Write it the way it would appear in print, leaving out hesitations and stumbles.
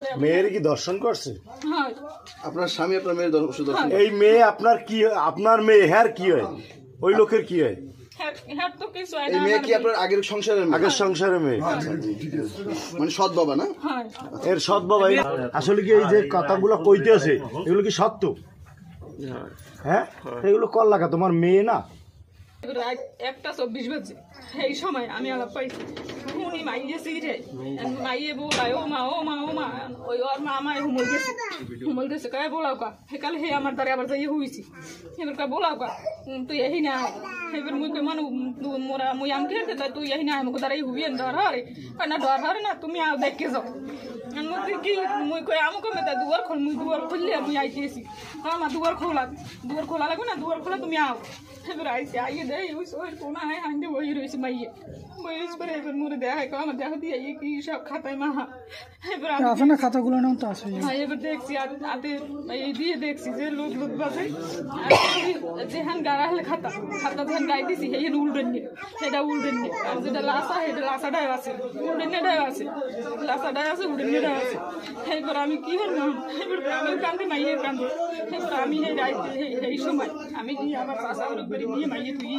মেয়ের কি দর্শন করছে? আপনার স্বামী আপনার মেয়ের দর্শন? এই মেয়ে আপনার কি, আপনার মেয়ে হ্যার কি হয়, ওই লোকের কি হয়? এই মেয়ে কি আপনার আগের সংসারের মেয়ে? আগের সংসারের মেয়ে, মানে সৎ বাবা না? এর সৎ বাবা। আসলে কি এই যে কথাগুলো কইতে আছে এগুলো কি সত্য? হ্যাঁ, এগুলো কল লাগা তোমার মেয়ে না? 1:24 বাজে এই সময় আমি আলাপ পাইছি উনি মাইয়ে সিরে মাইয়ে বলায় ও মা ও মা ও মা ওই ওর মা আমায় হুমল গেছে কয়ে বলাও কা হেকালে হে আমার দ্বারা আবার যাই হইছি এবার কা বলাও কা তুই এই না এবার মুই কই মানু মোরা মুই আম খেতে তাই তুই এই না আমাকে দ্বারাই হুই ডর হরে না ডর হরে না তুমি আও দেখে যাও আমি কি মুই কই আমাকে মেতা দুয়ার খোল মুই দুয়ার খুললে মুই আইতেছি আমার দুয়ার খোলা লাগবে না দুয়ার খোলা তুমি আও এবার আইসি আইয়ে দেয় ওই ওই কোনা হয় হাঁটে বই রয়েছে মাইয়ে বই করে এবার মুড়ে দেওয়া হয় আমার দেখা দিয়ে কি সব খাতায় মাহা এবার আপনার খাতাগুলো নাম তো আছে। হ্যাঁ এবার দেখছি হাতে এই দিয়ে দেখছি যে লুট বাজে যেখান গাড়া হলে খাতা যেখান গাই দিছি সেই উল্টেন নিয়ে সেটা উল্টেন নিয়ে আর যেটা লাসা সেটা লাসাটাই আছে উল্টেনটাই আছে লাসাটাই আছে উল্টেনটাই আছে এবার আমি কি করলাম এবার আমি কান্দে মাইয়ে কান্দে এবার আমি এই সময় আমি আবার চাষা নিয়ে মাইয়ে তুই